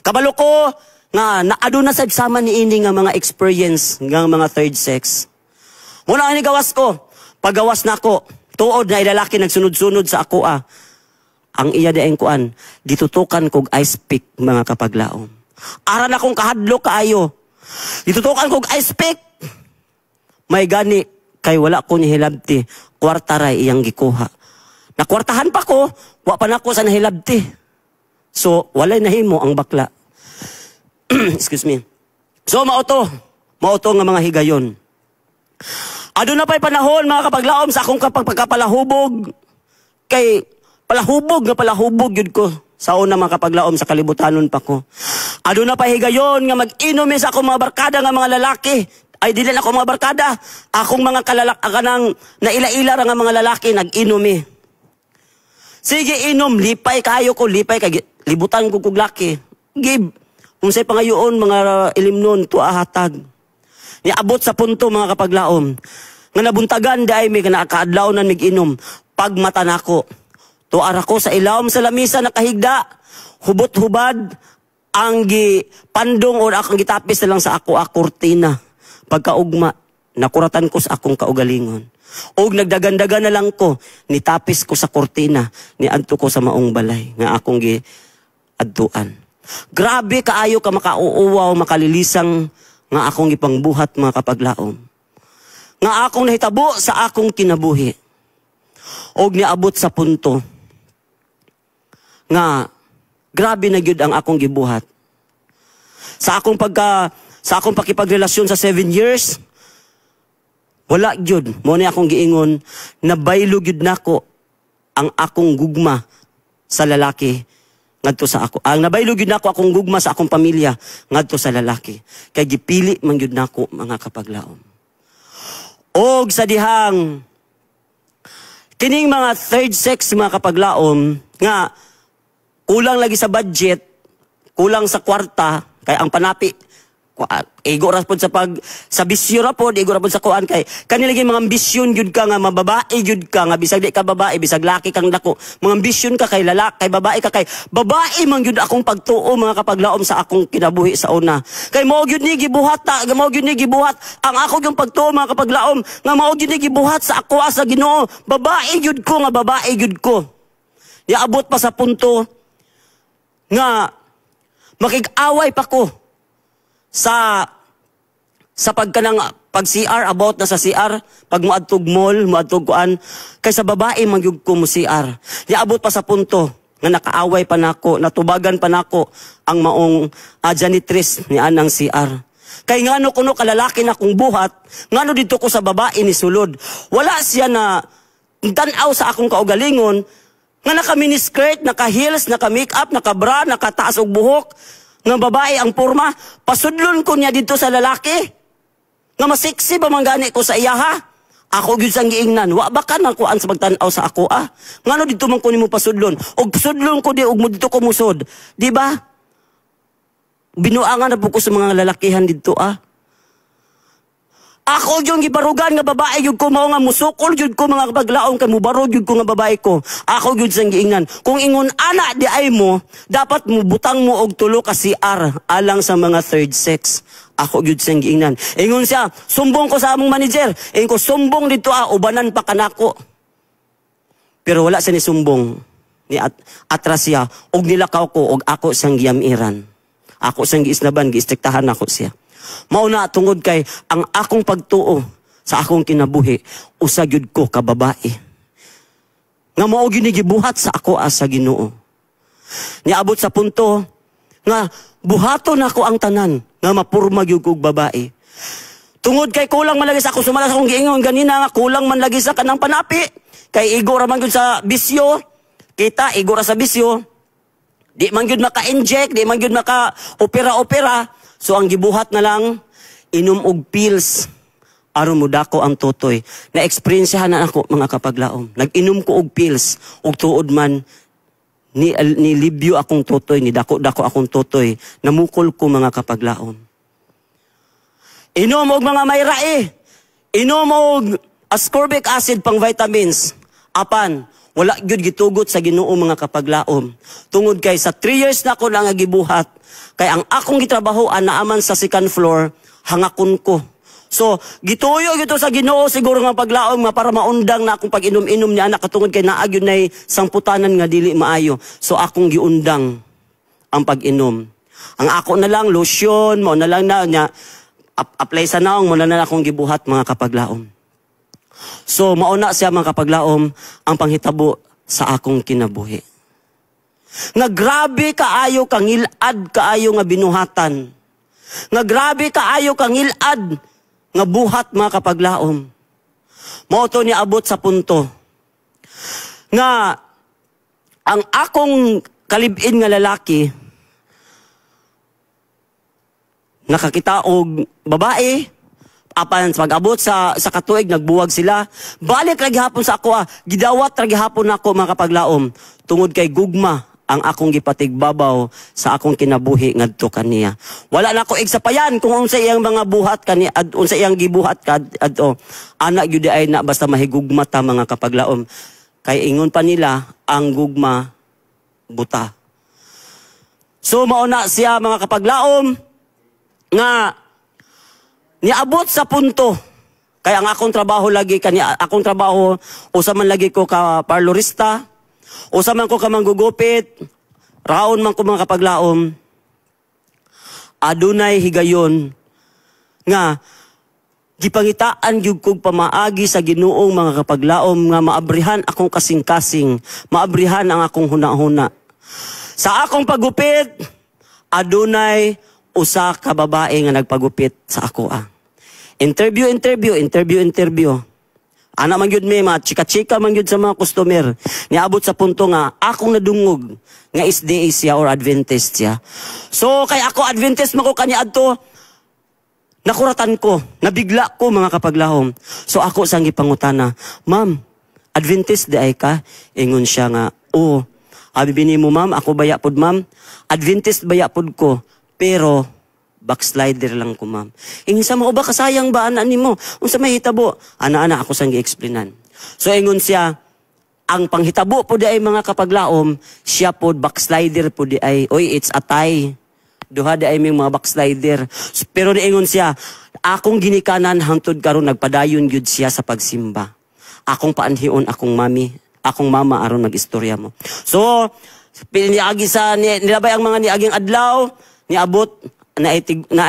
Kabalo ko nga naaduna sa eksama ni ini nga mga experience nga mga third sex. Muna ang gawas ko, paggawas na ako, tuod na ilalaki nagsunod-sunod sa ako ang iya daing kuan, ditutukan kog ice pick mga kapaglaom. Aran akong kahadlo kaayo. Ditutukan kog ice pick. May gani kay wala ko ni hilabti, kwarta ray iyang gikuha. Nakwartahan pa ko, wa pa nako sa nahilabti. So walay nahimo ang bakla. Excuse me. So mao to nga mga higayon. Ado na pa'y panahon mga kapaglaom sa akong pagkapalahubog. Kay palahubog yun ko sa una mga kapaglaom sa kalibutanon pa ko. Ado na pa'y higayon nga mag-inom sa akong mga barkada nga mga lalaki. Ay dili na ako mga barkada. Akong mga kanang naila-ila nga mga lalaki nag-inom Sige inom, lipay kayo ko, lipay kay libutan ko kog laki. Give. Unsay pangayoon mga ilimnon tuwa hatag. Niabot sa punto mga kapaglaom. Nga nabuntagan daay may kanakaadlaw na mig-inom. Pagmata nako. Tuar ako sa ilawom sa lamisa nakahigda. Hubot-hubad. Ang pandong o akong gitapis na lang sa ako kurtina. Pagkaugma, nakuratan ko sa akong kaugalingon. Og nagdagandagan na lang ko. Nitapis ko sa kurtina. Niadto ko sa maong balay. Nga akong giadtuan. Grabe kaayo ka makauuwaw, makalilisang nga akong ipangbuhat mga kapaglaom. Nga akong nahitabo sa akong kinabuhi. Og niabot sa punto nga grabe na gyud ang akong gibuhat. Sa akong pakipagrelasyon sa 7 years, wala gyud mo ni akong giingon na baylo gyud nako ang akong gugma sa lalaki. Ngadto sa ako. Ang nabaylo gyud nako akong gugma sa akong pamilya ngadto sa lalaki. Kay gipili man gyud nako mga kapaglaom. Og sa dihang kining mga third sex mga kapaglaom nga kulang lagi sa budget, kulang sa kwarta kay ang panapi ego ra pod sa bisyo ra pod, ego ra pod sa kuan kay kanilagi mga ambisyon gyud ka nga mababae gyud ka nga bisag di ka babae bisag laki kang dako mga ambisyon ka kay lalaki kay babae man gyud akong pagtuo mga kapaglaom sa akong kinabuhi sa una kay mao gyud ni gibuhat ang ako gyung pagtuo mga kapaglaom nga mao gyud ni gibuhat sa ako sa Ginoo babae gyud ko niabot pa sa punto nga makig-away pa ko sa pag-CR, about na sa CR, pag muadtog mall, muadtog kuan, kay sa babae magyug ko mo CR. Niabot pa sa punto, nga nakaaway pa nako, natubagan pa nako ang maong janitress ni anang CR. Kay ngano kuno kalalaki na kong buhat, ngano dito ko sa babae ni sulod. Wala siya na tanaw sa akong kaugalingon, nga naka-miniskirt, naka-heels, naka-makeup, naka-bra, naka-taas og buhok, nga babae ang porma, pasudlon ko niya dito sa lalaki. Nga masiksi ba manggani ko sa iya ha? Ako gyud sang giingnan, wa ba ka nang kuan sa pagtan-aw sa ako Ngano dito man ko nimo pasudlon? Og pasudlon ko di og mo dito ko musod. Di ba? Binuangan na po ko sa mga lalakihan dito Ako yung gibarugan nga babae yun ko mao nga musukol yun ko mga paglaong kay mubarog yun ko nga babae ko. Ako yun sang giingnan. Kung ingon ana di ay mo, dapat mo butang mo og tulo ka CR alang sa mga third sex. Ako yun sang giingnan. Ingon siya, sumbong ko sa among manager. Ingon ko sumbong dito ubanan pa kanako. Pero wala siya ni sumbong. Ni atras siya og nilakaw ko og ako sang giyamiran. Ako sang giisnaban, giistektahan ako siya. Mauna tungod kay ang akong pagtuo sa akong kinabuhi, usagyud ko ka babae. Nga mao gyud gibuhat sa ako sa Ginoo. Niabot sa punto nga buhaton ako ang tanan nga mapurma gyud kog babae. Tungod kay kulang man lagi sa ako sumala sa akong giingon ganina nga kulang man lagi sa kanang panapi. Kay igo ra man gyud sa bisyo. Kita igo ra sa bisyo. Di man gyud maka-inject, di man gyud maka-opera-opera. So ang gibuhat na lang, inom og pills. Aron mo dako ang tutoy. Na-experiencehan na ako mga kapaglaom. Nag-inom ko og pills. Og tuod man, nilibyo akong tutoy, ni dako-dako akong tutoy. Namukol ko mga kapaglaom. Inom og mga mayrae. Inom og ascorbic acid pang vitamins. Apan, wala gyud gitugot sa Ginoo mga kapaglaom. Tungod kay sa 3 years na ako lang gibuhat, kay ang akong gitrabahoan naaman sa second floor, hangakon ko. So, gituyo gito sa Ginoo siguro nga paglaom nga para maundang na akong pag-inom-inom ni anak katungod kay naa gyud nay sangputanan nga dili maayo. So akong giundang ang pag-inom. Ang ako na lang lotion, mo na lang na nya apply sa naong mo na akong gibuhat mga kapaglaom. So, mauna siya mga kapaglaom ang panghitabo sa akong kinabuhi. Nga grabe kaayo kangilad kaayo nga binuhatan. Nga grabe kaayo kangilad nga buhat mga kapaglaom. Mao to ni abot sa punto nga ang akong kalib-in nga lalaki nakakita og babae. Apan pag-abot sa katuig nagbuwag sila. Balik lagi hapon sa ako gidawat lagi hapon nako mga kapaglaom. Tungod kay gugma ang akong gipatigbabaw sa akong kinabuhi ngadto kaniya. Wala na ko igsapayan kung unsa iyang mga buhat kani unsa iyang gibuhat adto. Anak gyud ay na basta mahigugma ta mga kapaglaom. Kay ingon pa nila ang gugma buta. So mauna siya mga kapaglaom nga niabot sa punto kay ang akong trabaho lagi akong trabaho usa man lagi ko ka parlorista, usa man ko ka manggugupit, raon man ko mga kapaglaom. Adunay higayon nga gipangitaan gyud kog pamaagi sa Ginoong mga kapaglaom nga maabrihan akong kasing-kasing, maabrihan ang akong hunahuna. Sa akong paggupit, adunay usa ka babae nga nagpagupit sa ako Interview. Ana man gyud may mga chika-chika man gyud sa mga customer. Niabot sa punto nga akong nadungog nga SDA siya or Adventist siya. So kay ako Adventist man ko kanya adto, nakuratan ko, nabigla ko mga kapaglahom. So ako sang gipangutana, "Ma'am, Adventist di ay ka?" Ingon siya nga, "Oo." Abi bini mo, "Ma'am, ako baya pod, ma'am. Adventist baya pod ko, pero backslider lang ko, ma'am." Ingon sa mo, "O ba kasayang ba ana nimo? Unsa may hitabo?" Ana-ana ako sang gi-explainan. So ingon siya, ang panghitabo po di ay mga kapaglaom, siya po backslider po di ay, "Oy, it's a tie." Duha di ay may mga backslider. Pero niingon siya, akong ginikanan hangtod karon nagpadayon gyud siya sa pagsimba. Akong paanhion akong mama aron nag-istorya mo. So, piniagi sa nilabay ang mga niaging adlaw, niabot na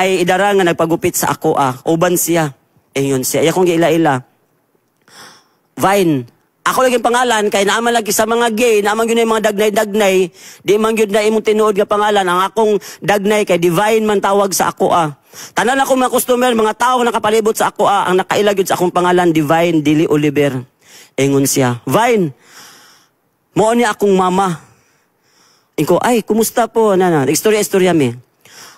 ay idara nga nagpagupit sa ako uban siya. Ingon siya, akong giila-ila. Vine. Ako lagi pangalan, kay naaman lagi sa mga gay, naaman yun yung mga dagnay-dagnay, di man yun na imong tinuod nga pangalan, ang akong dagnay, kay Divine man tawag sa ako Tanan ako mga customer, mga tao nakapalibot sa ako ang nakailag yun sa akong pangalan, Divine Dili Oliver. Ingon siya, "Vine, mo ni akong mama." Inko, "Ay, kumusta po, nana? Istorya mi."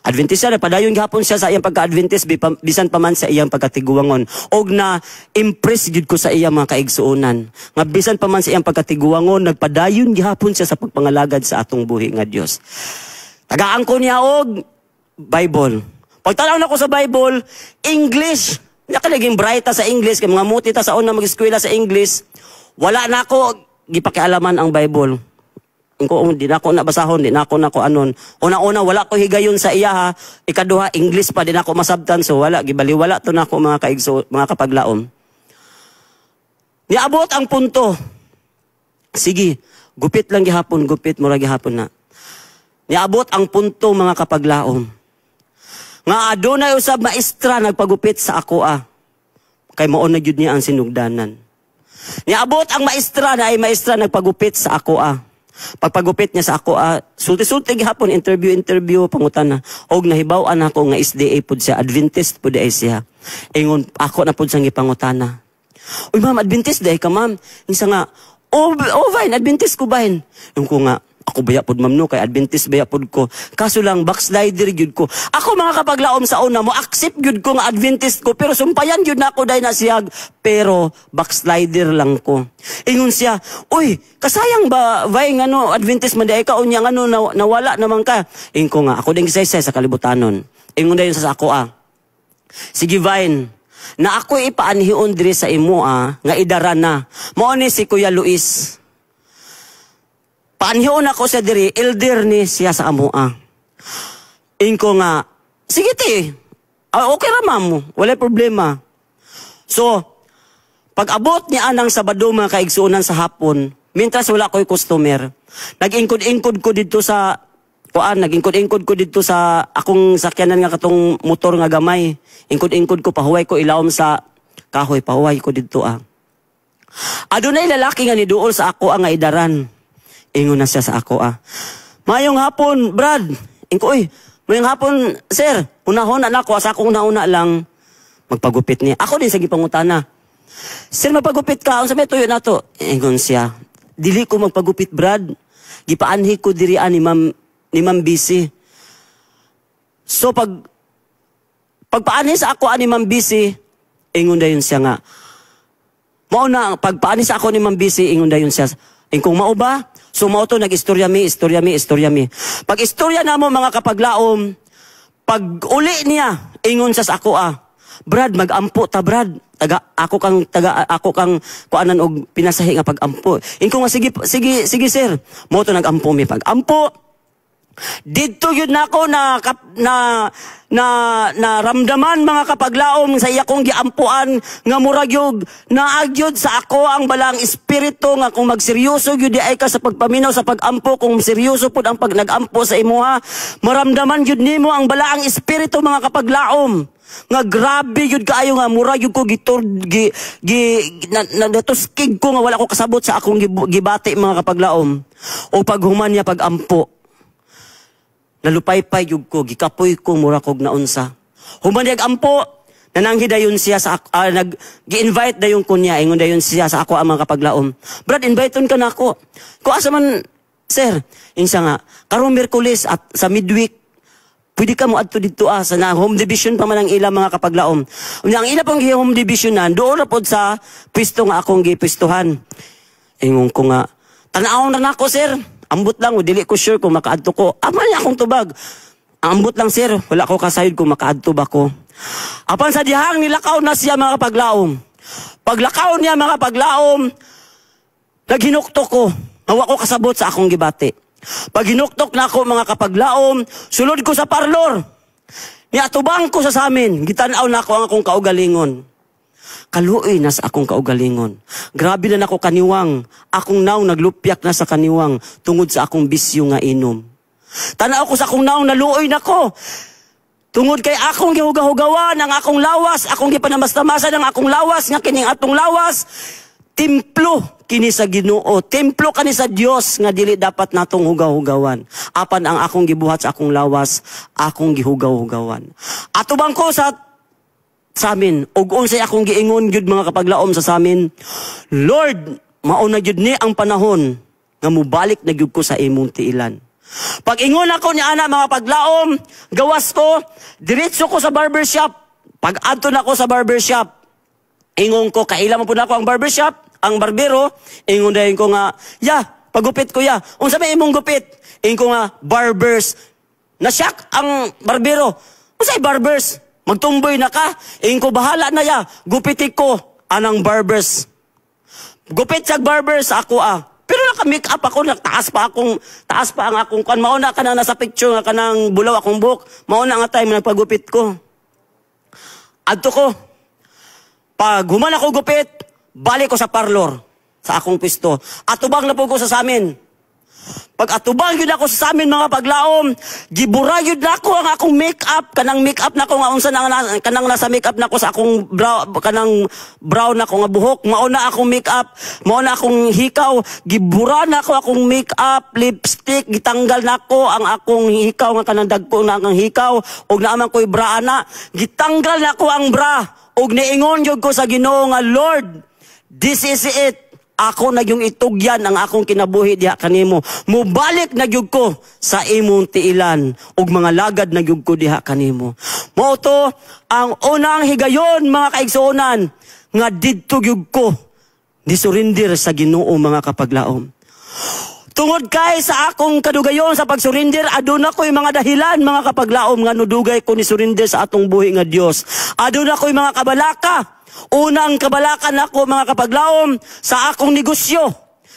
Adventist siya, padayon gihapon siya sa iyang pagka-Adventist, bisan pa man sa iyang pagkatiguangon. Og na impress gid ko sa iyang mga kaigsuonan. Nga bisan pa man sa iyang pagkatiguangon, nagpadayon gihapon siya sa pagpangalagad sa atong buhi nga Dios. Tagaan ko niya og Bible. Pagtanaw na ko sa Bible, English. Nakalaging bright sa English, kay mga muti ta sa una mag-eskwela sa English. Wala na ako gipakialaman ang Bible. Di na ako nabasahon, di na ako anon. Una-una, wala ko higayon sa iya ha. Ikaduha, English pa, di na ako masabtan. So wala, gibaliwala to na ako mga kapaglaom. Niabot ang punto. Sige, gupit lang gihapon, gupit mura gihapon na. Niabot ang punto mga kapaglaom. Nga adunay usab maestra nagpagupit sa ako Kay maon na gyud niya ang sinugdanan. Niabot ang maestra na ay maestra nagpagupit sa ako Pagpagupit niya sa ako, sulti-sulti gihapon, interview, pangutan na. Og nahibaw-an ako nga SDA pud siya, Adventist pud ay siya. Ingon, ako na pud siyang ipangutana. Uy ma'am, Adventist day ka ma'am. Isa nga, vain, Adventist ko bahin. Yung ko nga, ako baya pud ma'am no, kay Adventist baya pud ko. Kaso lang, backslider gyud ko. Ako mga kapaglaom sa una mo, accept gyud ko nga Adventist ko, pero sumpayan gyud na ako dahil na siyag. Pero, backslider lang ko. Ingon siya, uy, kasayang ba, Vine, Adventist man di ka, unya, nawala naman ka. Ingon ko nga, ako din gisay sa kalibutanon. Ingon na yun sa ako, Sige, Vine, na ako ipaanhion diri sa imo, nga idara na. Mauni si Kuya Luis. Paanhion ako sa diri, elder ni siya sa amo, Ingon ko nga, sige ti, okay ra ma'am, wala problema. So, pag abot niya anang Sabado mga kaigsuunan sa hapon, mintras wala ko'y customer, nag-ingkod-ingkod ko dito sa, nag-ingkod-ingkod ko dito sa akong sakyanan nga katong motor nga gamay. Ingkod-ingkod ko, pahuway ko ilawom sa kahoy, pahuway ko dito, Adunay lalaki nga ni duol sa ako nga idaran. Ingon na siya sa ako, Mayong hapon, Brad. Ingo, mayong hapon, sir. Unahon na ako, sa akong una-una lang magpagupit niya. Ako din sa gipangutana. Sir, magpagupit ka. Ang sabi, tuyo na to. Ingon siya, dili ko magpagupit, Brad. Gipaanhi ko dirian ni Ma'am BC. So, pagpaanhi sa ako ni Ma'am BC, ingon na yun siya nga. Mauna, pagpaanhi sa ako ni Ma'am BC, ingon na yun siya. Kung mao ba? So mao to nag-istorya mi. Pag istorya na mo mga kapaglaom, pag uli niya, ingon sa ako Brad, mag-ampo ta Brad. Ako kang kuanan og pinasahi nga pag-ampo. Inko nga sige sir. Mao to nag-ampo mi pag-ampo. Dito yun na ako na ramdaman mga kapaglaom sa iya kong giampuan nga muragyog na agyod sa ako ang balang espiritu nga kung magseryoso gyud ay ka sa pagpaminaw sa pagampo kung seryoso pud ang pag nagampo sa imuha maramdaman gyud nimo ang balaang espiritu mga kapaglaom nga grabe gyud kaayo nga muragyog ko natuskig ko nga wala ko kasabot sa akong gibati mga kapaglaom o paghuman niya pagampo nalupay-pay yug ko, gikapoy ko, mura kog naunsa. Humaniyag ampo, nananghi dayon siya sa gi-invite dayon ko niya, ingon dayon siya sa ako ang mga kapaglaom. Brad, inviteon ka na ako. Ko asa man, sir, insa nga, karong Miyerkules at sa midweek, pwede ka mo adto dito sa na home division pa man ang ila mga kapaglaom. Ang ila pang home divisionan, doon na pod sa pwesto nga akong gipwestuhan. Ingon ko nga, tanawon na ako, sir. Ambot lang, dili ko sure kung makaadto ko. Aman niya akong tubag. Ambot lang, sir. Wala ko kasayod kung makaadto ba ko. Apan sa dihang, nilakaw na siya mga paglaom. Paglakaw niya mga paglaom, naghinuktok ko. Nawa ko kasabot sa akong gibati. Pag hinuktok na ako mga kapaglaom, sulod ko sa parlor. Niatubang ko sa amin. Gitanaw na ako ang akong kaugalingon. Kaluoy na sa akong kaugalingon. Grabe na nako kaniwang. Akong naong naglupyak na sa kaniwang tungod sa akong bisyo nga inom. Tanaw ko sa akong naong naluoy na ko. Tungod kay akong gihugahugawan ang akong lawas, akong gipanamastamasan ang akong lawas, nga kining atong lawas, templo kini sa Ginoo, templo kani sa Dios nga dili dapat natong hugaw-hugawan. Apan ang akong gibuhat sa akong lawas, akong gihugaw-hugawan. Atubang ko sa amin, ug unsay akong giingon gyud mga kapaglaom sa amin, Lord, mao na gyud ni ang panahon nga mubalik na gyud ko sa imong tiilan. Pag ingon ako ni ana mga paglaom, gawas ko, diretso ko sa barbershop. Pag adto na ako sa barbershop, ingon ko, kaila mo po na ako ang barbershop, ang barbero, ingon dahin ko nga, pagupit ko unsa may imong gupit? Ingon ko nga, barbers. Nasyak ang barbero. Unsay barbers? Magtumboy na ka? Ingon ko, bahala na gupitik ko anang barbers. Gupit sa barbers ako Pero naka-make up ako, taas pa ang akong kan. Mauna ka na nasa picture nga kanang bulaw akong buhok. Mauna nga time nagpagupit ko. Adto ko. Pag human ako gupit, balik ko sa parlor, sa akong pisto. Atubang na po ko sa amin. Pag atubang yun ako sa amin mga paglaom, gibura yun na ako ang akong make-up. Kanang make-up na ko nga unsa kanang nasa make-up na ko sa akong kanang brown na ko nga buhok. Mauna akong make-up, mauna akong hikaw. Gibura na ako akong make-up, lipstick, gitanggal na ko ang akong hikaw nga kanang dagko na akong hikaw. Og naaman ko'y bra na. Gitanggal na ko ang bra. Og niingon yun ko sa Ginoo nga, Lord, this is it. Ako na yung itugyan ang akong kinabuhi diha kanimo. Mubalik na gyud ko sa imong tiilan ug mga lagad na gyud ko diha kanimo. Mao to ang unang higayon mga kaigsuonan nga didto gyud ko ni surrender sa Ginoo mga kapaglaom. Tungod kay sa akong kadugayon sa pagsurrender, aduna ko'y mga dahilan mga kapaglaom nga nudugay ko ni surrender sa atong buhi nga Dios. Aduna ko'y mga kabalaka. Unang kabalakan ako mga kapaglaom sa akong negosyo.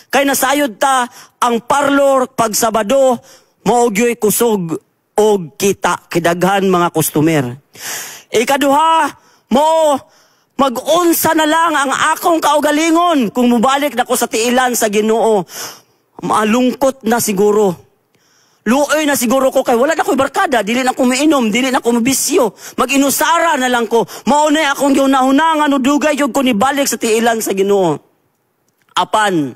Kay nasayod ta ang parlor pag Sabado, maugyo'y kusog og kita kidaghan mga customer. Ikaduha, mag-unsa na lang ang akong kaugalingon kung mubalik na ko sa tiilan sa Ginoo. Malungkot na siguro. Luoy na siguro ko kay wala na ko'y barkada, dili na ko mainom, dili na ko mabisyo. Mag-inusara na lang ko. Maunay akong giunahunangan o dugay yun ko ni balik sa tiilan sa Ginoo. Apan,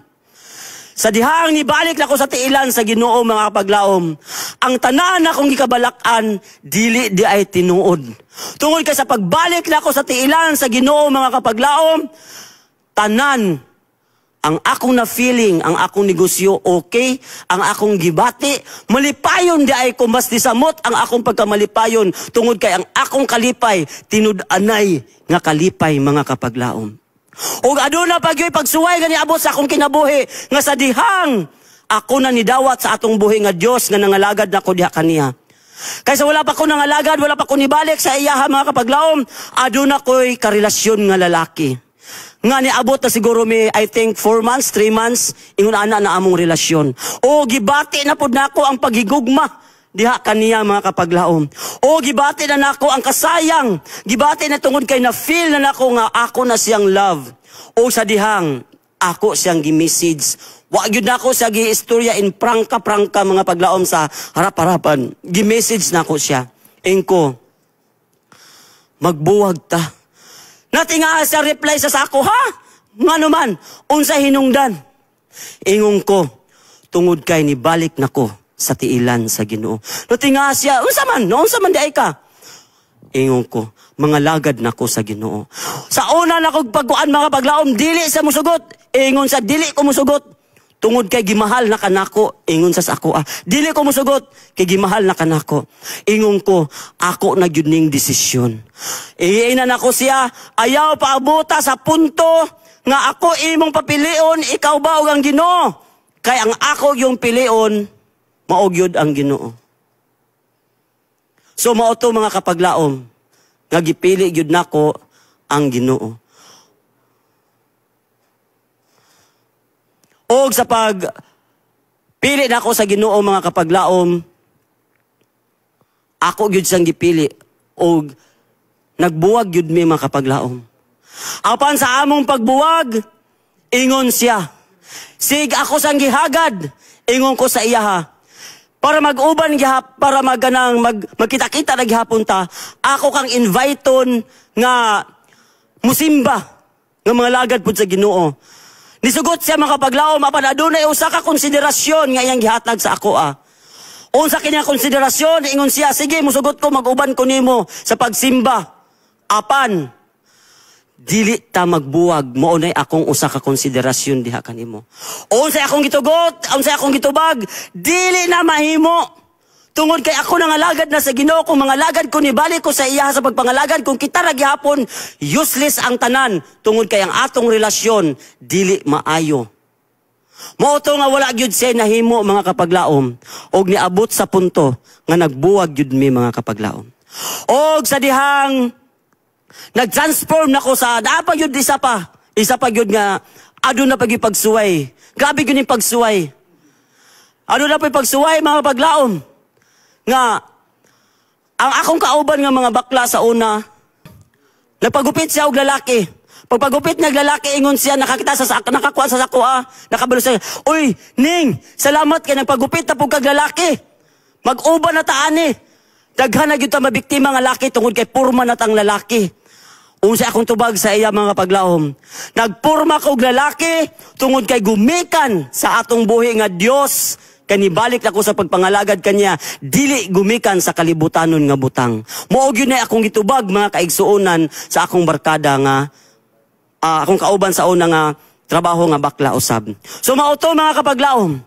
sa dihang ni balik na ko sa tiilan sa Ginoo mga kapaglaom, ang tanan akong gikabalakan, dili di ay tinuod. Tungod kay sa pagbalik na ko sa tiilan sa Ginoo mga kapaglaom, tanan, ang akong na feeling, ang akong negosyo okay, ang akong gibati, malipayon di ay kumbasti samot ang akong pagkamalipayon, tungod kay ang akong kalipay, tinud-anay nga kalipay mga kapaglaom. O aduna pagyoy pagsuway gani abot sa akong kinabuhi, nga sa dihang, ako na nidawat sa atong buhi nga Dios nga nangalagad na ko diha kaniya. Kaysa wala pa ko nangalagad, wala pa ko nibalik sa iyaha mga kapaglaom, aduna ko'y karelasyon nga lalaki. Nga niabot na siguro I think 4 months, 3 months, ingon ana na among relasyon. O gibati na pud nako ang pagigugma diha kaniya mga kapaglaom. O gibati na nako ang kasayang, gibati na tungod kay na feel na nako nga ako na siyang love. O sa dihang ako siyang gi-message. Wa gyud nako siya gi-istorya in prangka mga paglaom sa harap-harapan. Gi-message nako siya. Engko magbuwag ta. Natinga sa reply sa sako, nga naman, unsa hinungdan. Ingon ko, tungod kay ni balik na ko sa tiilan sa Ginoo. Natinga siya, unsa man di ay ka. Ingon ko, mga lagad na ko sa Ginoo. Sa una na kong pagkuan mga paglaom, dili sa musugot. Ingon sa dili ko musugot. Tungod kay gimahal na kanako, ingon sa ako, dili ko musugot, kay gimahal na kanako. Ingon ko, ako na gyud ning desisyon. Iinan ako siya, ayaw paabuta sa punto, nga ako imong papilion, ikaw ba o ang Ginoo? Kay ang ako yung pilion, maog yun ang Ginoo. So mao to mga kapaglaom, nga gipili gyud nako ang Ginoo. O sa pili na ako sa Ginoo mga kapaglaom, ako gyud sang gipili o nagbuwag gyud mi mga kapaglaom. Apan sa among pagbuwag, ingon siya, sig ako sang gihagad, ingon ko sa iyaha, para mag-uban para magkita-kita na gihapon ta, ako kang inviton nga musimba nga mga lagad pud sa Ginoo. Nisugot siya mga kapaglaom, apan adunay usa ka konsiderasyon nga iyang gihatag sa ako Unsa kanya konsiderasyon, ingon siya, sige musugot ko, mag-uban ko nimo sa pagsimba. Apan, dili ta magbuwag, maunay akong usa ka konsiderasyon diha kanimo. Unsay akong gitugot, unsay akong gitubag, dili na mahimo. Tungod kay ako nangalagad na sa Ginoo, kung mga lagad ko nibalik ko sa iya sa pagpangalagad, kung kita ra gihapon, useless ang tanan. Tungod kay ang atong relasyon dili maayo. Mao to nga wala gyud say nahimo mga kapaglaom, og niabot sa punto nga nagbuwag gyud mi mga kapaglaom. Og sa dihang nag-transform nako sa dapat yun isa pa yun nga aduna pag ipagsuway. Grabe yun yung pagsuway. Aduna pa pagsuway mga paglaom. Nga ang akong kauban nga mga bakla sa una, nagpagupit siya og lalaki. Pagpagupit ng lalaki, ingon siya, nakakuha sa sako, nakabalo siya, uy, Ning, salamat kay nagpagupit na pong kag lalaki. Mag-uban na taani. Daghan na yun ta mabiktima nga laki, tungod kay purma na tang lalaki. Unsa akong tubag sa iya mga paglaom. Nagpurma kog lalaki, tungod kay gumikan sa atong buhi nga Dios. Kanibalik ako sa pagpangalagad kanya, dili gumikan sa kalibutanon nga butang. Moog yun na akong gitubag mga kaigsuonan sa akong barkada nga, akong kauban sa una nga trabaho nga bakla usab. So mauto mga kapaglaom,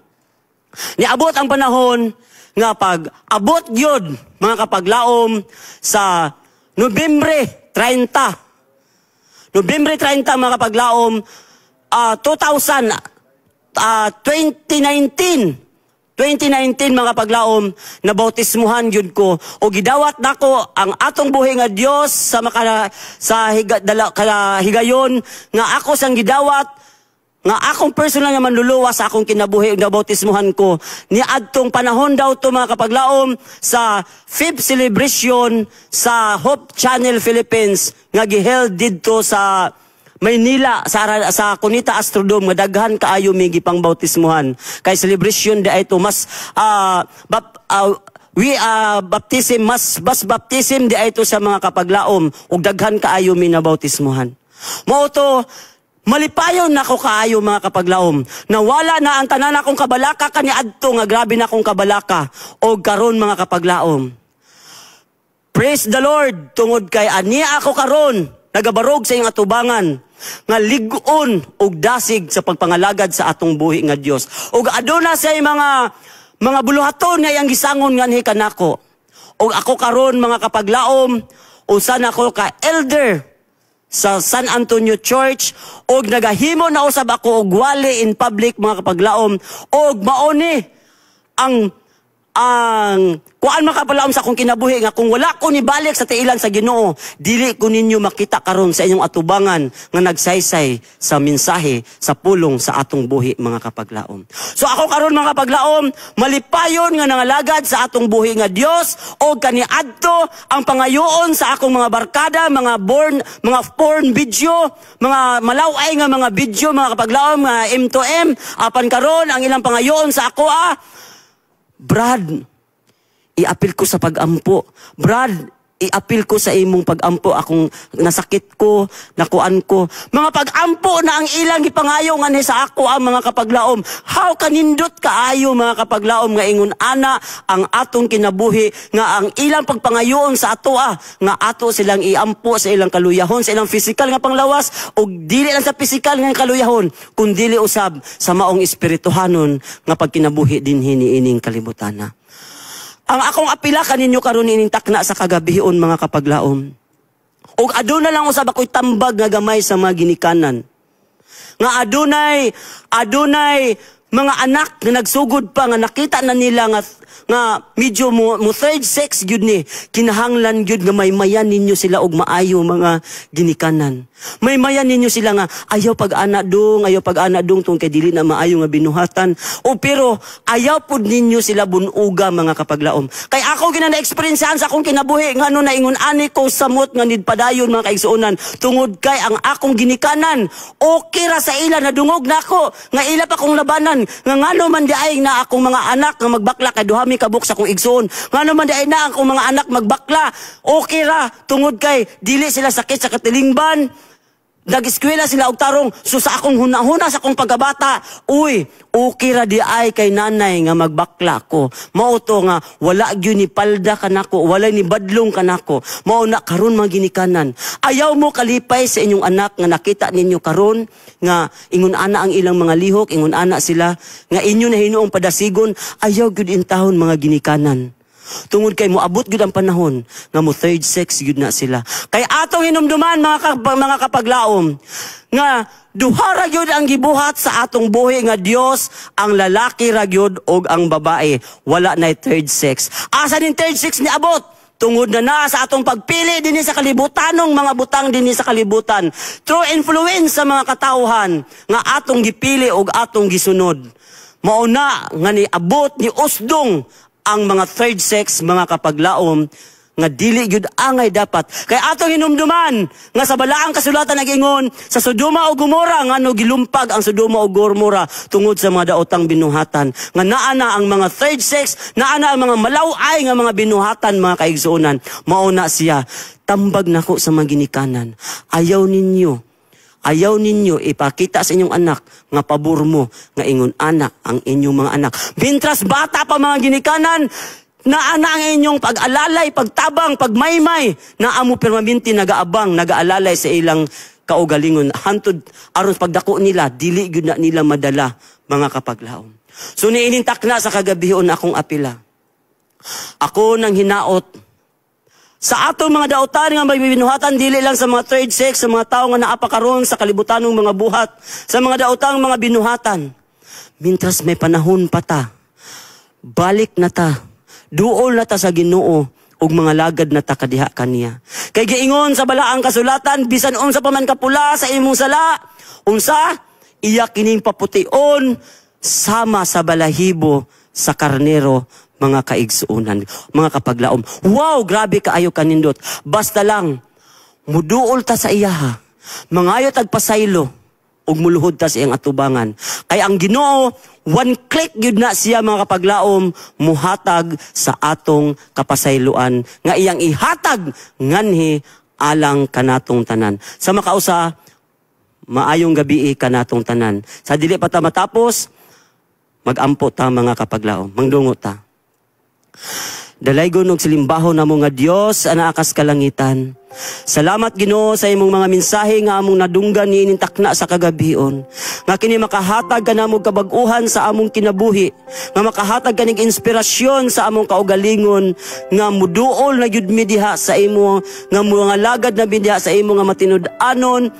niabot ang panahon nga pag abot yun mga kapaglaom sa Nobyembre 30. Nobyembre 30 mga kapaglaom, 2019 mga paglaom, nabautismuhan yun ko o gidawat nako ang atong buhi nga Dios sa higayon nga ako sang gidawat nga akong personal nga manluluwa sa akong kinabuhi nga bautismuhan ko niadtong panahon daw to mga kapaglaom sa 5th celebration sa Hope Channel Philippines nga giheld didto sa Maynila sa Cunita Astrodome nga daghan kaayo mi gipang bautismuhan kay celebration di ay to mas baptism mas baptism di ay to sa mga kapaglaom ug daghan kaayo mi na bautismuhan. Mao to malipayon nako kaayo mga kapaglaom. Nawala na ang tanan akong kabalaka kaniadto nga grabe na akong kabalaka og karon mga kapaglaom. Praise the Lord tungod kay ani ako karon nagabarog sa iyong atubangan nga lig-on og dasig sa pagpangalagad sa atong buhi nga Dios. Og aduna say mga buluhaton nga iyang gisangon nganhi kanako. Og ako karon mga kapaglaom usa nako ka elder sa San Antonio Church og nagahimo na usab ako og wali in public mga kapaglaom og mauni ang kuan makapalaom sa akong kinabuhi nga kung wala ko nibalik sa tiilan sa Ginoo, dili ko ninyo makita karon sa inyong atubangan nga nagsaysay sa mensahe sa pulong sa atong buhi mga kapaglaom. So ako karon mga kapaglaom, malipayon nga nangalagad sa atong buhi nga Dios o kaniadto ang pangayoon sa akong mga barkada, mga porn video, mga malaway nga mga video mga kapaglaom nga M2M, apan karon ang ilang pangayoon sa ako Brad, iapil ko sa pag-ampo. Brad, iapil ko sa imong pag-ampo. Akong nasakit ko, nakuan ko. Mga pag-ampo na ang ilang ipangayo nga sa ako ang mga kapaglaom. How kanindot kaayo mga kapaglaom nga ingon ana ang atong kinabuhi nga ang ilang pagpangayoon sa ato nga ato silang iampo sa ilang kaluyahon, sa ilang physical nga panglawas o dili lang sa physical nga kaluyahon, kundi dili usab sa maong espirituhanon nga pagkinabuhi din hiniining kalibutana. Ang akong apila kaninyo karon ining takna sa kagabihon mga kapaglaom. Og aduna lang usab ako'y tambag nga gamay sa mga ginikanan. Nga adunay mga anak nga nagsugod pa nga nakita na nila nga medyo mo third sex gyud ni kinahanglan gyud nga maymayan ninyo sila og maayo mga ginikanan. Maymayan ninyo sila nga ayaw pag-ana dong tungod kay dili na maayo nga binuhatan. O pero ayaw pud ninyo sila bunuga mga kapaglaom. Kay ako gina-experiencean sa akong kinabuhi nga na ingon ani ko samot nga nidpadayon mga kaigsuonan tungod kay ang akong ginikanan okay ra sa ila nadungog nako nga ila pa kong labanan nga ngano man diay na akong mga anak nga magbakla kay duha mi kabuk sa akong igsoon. Ngano man diay na akong mga anak magbakla okay ra tungod kay dili sila sakit sa katilingban. nag-eskwela sila og tarong, so sa akong hunahuna sa akong pagkabata, uy, okay ra di ay kay nanay nga magbakla ko. Mao to nga wala gyud ni palda kanako, wala ni badlong kanako. Mao na karon mga ginikanan. Ayaw mo kalipay sa inyong anak nga nakita ninyo karon nga ingon ana ang ilang mga lihok, ingon ana sila nga inyo na hinuong padasigon, ayaw gyud intahon mga ginikanan. Tungod kay moabot gyud ang panahon nga mo third sex gyud na sila. Kay atong hinumduman mga kapaglaom nga duha ra gyud ang gibuhat sa atong buhi nga Dios, ang lalaki ra gyud og ang babae. Wala na third sex. Asa nin third sex ni abot? Tungod na sa atong pagpili dinhi sa kalibutanong mga butang dinhi sa kalibutan. Through influence sa mga katawhan nga atong gipili og atong gisunod. Mao na nga ni abot ni usdong ang mga third sex, mga kapaglaom, nga dili gyud angay dapat. Kay atong hinumduman nga sa balaang kasulatan nag-ingon sa Sodoma o Gomora nga no gilumpag ang Sodoma o Gomora tungod sa mga daotang binuhatan. Nga naa na ang mga third sex, naa na ang mga malaw-ay nga mga binuhatan, mga kaigsuonan. Mao na siya, tambag nako sa mga ginikanan. Ayaw ninyo ipakita sa inyong anak nga pabor mo nga ingon anak ang inyong mga anak. Bintras bata pa mga ginikanan, naana ang inyong pag-alalay, pagtabang, pagmaymay, na amo permanente nagaabang, nagaalalay sa ilang kaugalingon. Hantod aron pagdako nila, dili gyud na nila madala mga kapaglaom. So niinintak na sa kagabihon akong apila. Ako nang hinaot sa atong mga daotan nga magbibinuhatan, dili lang sa mga third sex, sa mga tao nga naapakaron sa kalibutanong mga buhat, sa mga daotang mga binuhatan. Mintras may panahon pa ta, balik na ta, duol na ta sa Ginoo, ug mga lagad na ta kadiha kaniya. Kay giingon sa balaang kasulatan, bisan unsa pa man kapula sa imong sala, unsa iya kining papution sama sa balahibo sa karnero, mga kaigsuunan, mga kapaglaom. Wow, grabe kaayo kanindot. Basta lang, muduol ta sa iyaha, mangayo tagpasaylo, ug muluhod ta sa iyang atubangan. Kay ang Ginoo, one click yun na siya mga kapaglaom, muhatag sa atong kapasayloan, nga iyang ihatag nganhi alang kanatong tanan. Sa makausa, maayong gabi kanatong tanan. Sa dili pa ta matapos, magampo ta mga kapaglaom, mangdungo ta. Dalaygon og silimbaho na mo nga Dios ana akas kalangitan. Salamat Ginoo sa imong mga mensahe nga among nadunggan niinintakna sa kagabion. Nga kini makahatag kanamo kabag-uhan sa among kinabuhi. Nga makahatag kanig inspirasyon sa among kaugalingon nga muduol na gyud mi diha sa imo, nga mga lagad na diha sa imo nga matinud-anon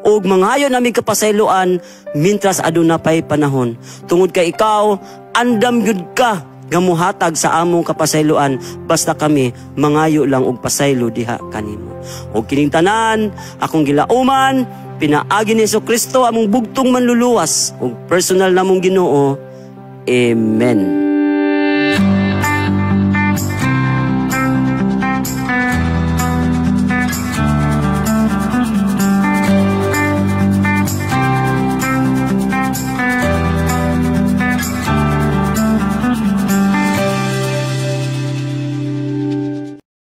og mangayo nami kapasayloan mintras aduna pay panahon. Tungod kay ikaw andam gyud ka nga muhatag sa among kapasayloan, basta kami mangayo lang og pasaylo diha kanimo. Og kining tanan akong gilauman, pinaagi ni Jesucristo among bugtong manluluwas og personal namong Ginoo. Amen.